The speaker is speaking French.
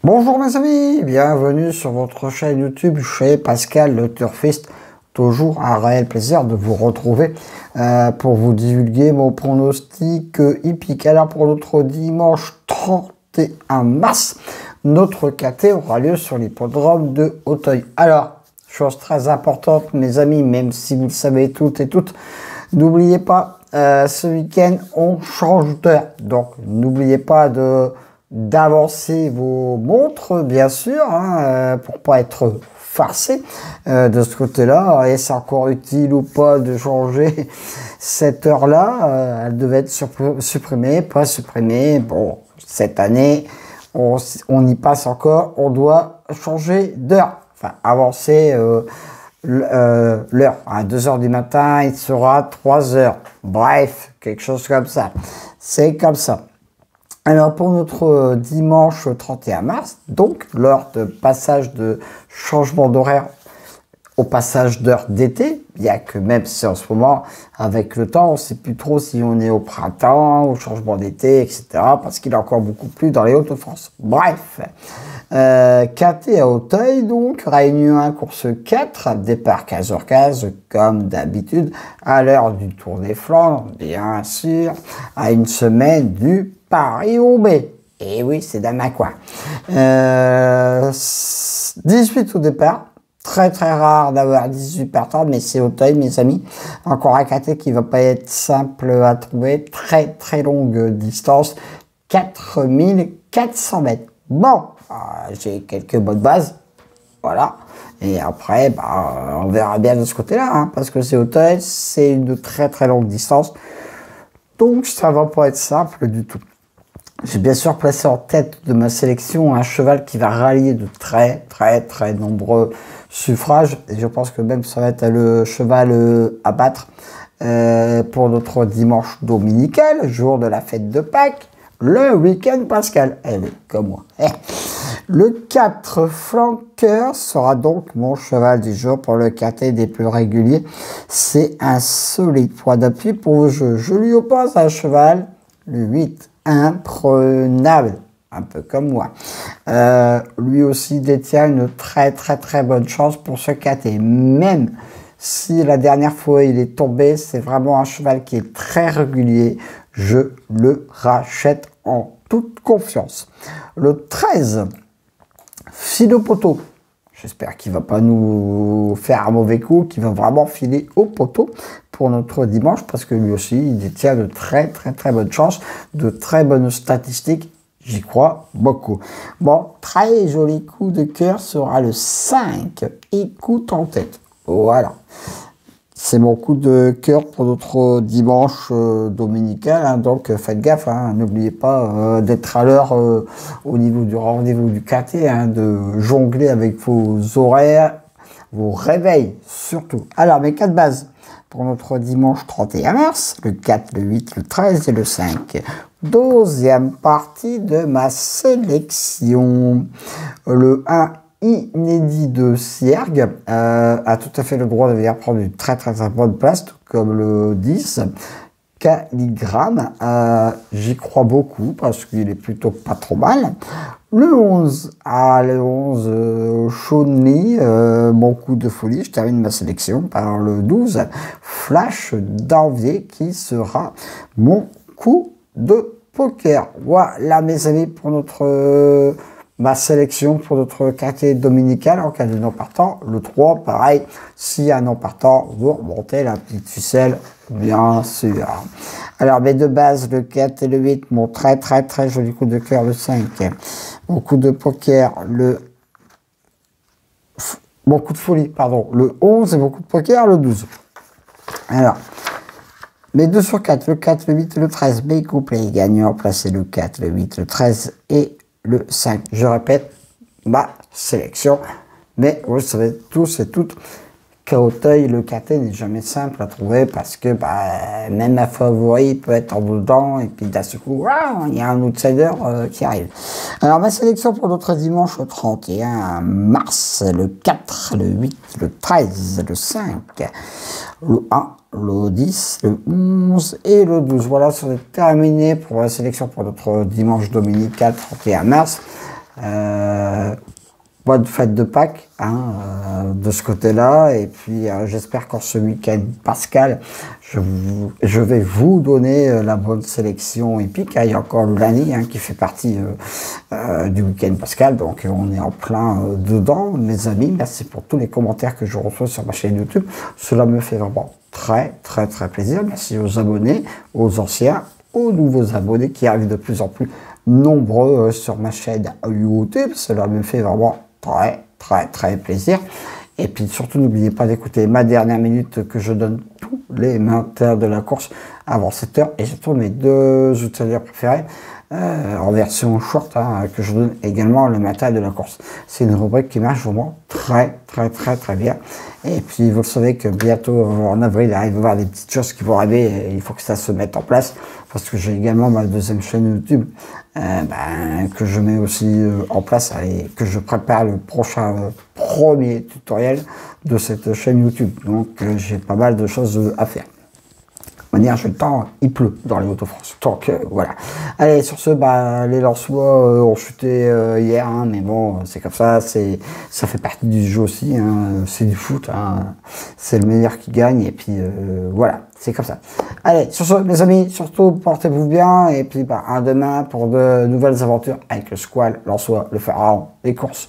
Bonjour mes amis, bienvenue sur votre chaîne YouTube chez Pascal le Turfiste. Toujours un réel plaisir de vous retrouver pour vous divulguer mon pronostic hippique. Alors pour notre dimanche 31 mars, notre KT aura lieu sur l'hippodrome de Auteuil. Alors, chose très importante mes amis, même si vous le savez toutes et toutes, n'oubliez pas, ce week-end on change d'heure. Donc n'oubliez pas d'avancer vos montres, bien sûr, pour pas être farcé de ce côté-là. Et c'est encore utile ou pas de changer cette heure-là. Elle devait être supprimée, pas supprimée. Bon, cette année, on y passe encore. On doit changer d'heure, enfin avancer l'heure. À 2 h du matin, il sera 3 h. Bref, quelque chose comme ça. C'est comme ça. Alors pour notre dimanche 31 mars, donc lors de passage de changement d'horaire au passage d'heure d'été, bien que même si en ce moment, avec le temps, on ne sait plus trop si on est au printemps, au changement d'été, etc. parce qu'il a encore beaucoup plu dans les Hauts-de-France. Bref, KT à Auteuil, donc, Réunion 1, course 4, départ 15h15, comme d'habitude, à l'heure du Tour des Flandres, bien sûr, à une semaine du Paris-Roubaix. Et oui, c'est dans ma coin. 18 au départ. Très rare d'avoir 18 partants, mais c'est Auteuil, mes amis. Encore un KT qui va pas être simple à trouver. Très longue distance. 4400 mètres. Bon, j'ai quelques bonnes bases. Voilà. Et après, on verra bien de ce côté-là, parce que c'est Auteuil, c'est une très longue distance. Donc, ça va pas être simple du tout. J'ai bien sûr placé en tête de ma sélection un cheval qui va rallier de très nombreux suffrages. Et je pense que même ça va être le cheval à battre pour notre dimanche dominical, jour de la fête de Pâques, le week-end pascal. Eh oui, comme moi. Le 4 flanqueur sera donc mon cheval du jour pour le KT des plus réguliers. C'est un solide point d'appui pour vos jeux. Je lui oppose un cheval, le 8. Imprenable, un peu comme moi. Lui aussi détient une très bonne chance pour ce KT. Même si la dernière fois il est tombé, c'est vraiment un cheval qui est très régulier. Je le rachète en toute confiance. Le 13, Philo Poteau. J'espère qu'il va pas nous faire un mauvais coup, qu'il va vraiment filer au poteau pour notre dimanche, parce que lui aussi, il détient de très bonnes chances, de très bonnes statistiques. J'y crois beaucoup. Bon, très joli coup de cœur sera le 5. Écoute en tête. Voilà. C'est mon coup de cœur pour notre dimanche dominical, donc faites gaffe, n'oubliez pas d'être à l'heure au niveau du rendez-vous du KT, de jongler avec vos horaires, vos réveils surtout. Alors mes 4 bases pour notre dimanche 31 mars, le 4, le 8, le 13 et le 5. Deuxième partie de ma sélection. Le 1, inédit de Ciergue, a tout à fait le droit de venir prendre une très bonne place, tout comme le 10. Calligramme, j'y crois beaucoup parce qu'il est plutôt pas trop mal. Le 11, le 11 Chaunly, mon coup de folie, je termine ma sélection par le 12, Flash d'Anvier, qui sera mon coup de poker. Voilà mes amis pour notre ma sélection pour notre KT dominical en cas de non partant. Le 3, pareil, s'il y a un non partant, vous remontez la petite ficelle, bien sûr. Alors, mes 2 bases, le 4 et le 8, mon très joli coup de cœur, le 5. Mon coup de poker, mon coup de folie, pardon, le 11 et mon coup de poker, le 12. Alors, mes 2 sur 4, le 4, le 8 et le 13, mes couplets gagnants, placez le 4, le 8, le 13 et le 5. Je répète ma sélection, mais vous savez tous et toutes qu'à Auteuil, le KT n'est jamais simple à trouver parce que même ma favori peut être en dedans et puis d'un seul coup, il y a un outsider qui arrive. Alors ma sélection pour notre dimanche 31 mars, le 4, le 8, le 13, le 5, le 1, le 10, le 11 et le 12. Voilà, c'est terminé pour la sélection pour notre dimanche dominical 31 mars. Bonne fête de Pâques hein, de ce côté-là. Et puis j'espère qu'en ce week-end pascal, je vais vous donner la bonne sélection épique. Il y a encore le lundi qui fait partie du week-end pascal. Donc on est en plein dedans, mes amis. Merci pour tous les commentaires que je reçois sur ma chaîne YouTube. Cela me fait vraiment très plaisir. Merci aux abonnés, aux anciens, aux nouveaux abonnés qui arrivent de plus en plus nombreux sur ma chaîne YouTube. Cela me fait vraiment très plaisir. Et puis surtout n'oubliez pas d'écouter ma dernière minute que je donne tous les matins de la course avant 7 heures, et surtout mes 2 outils préférés en version short que je donne également le matin de la course. C'est une rubrique qui marche vraiment très bien. Et puis vous le savez que bientôt en avril il va y avoir des petites choses qui vont arriver et il faut que ça se mette en place, parce que j'ai également ma deuxième chaîne YouTube que je mets aussi en place et que je prépare le prochain premier tutoriel de cette chaîne YouTube. Donc j'ai pas mal de choses à faire. De manière, j'ai le temps, il pleut dans les Hauts-de-France. Donc voilà. Allez, sur ce, les Lensois ont chuté hier, mais bon, c'est comme ça, ça fait partie du jeu aussi, c'est du foot, c'est le meilleur qui gagne, et puis voilà, c'est comme ça. Allez, sur ce, mes amis, surtout, portez-vous bien, et puis à demain pour de nouvelles aventures avec le Squall, Lensois, le Pharaon, les courses.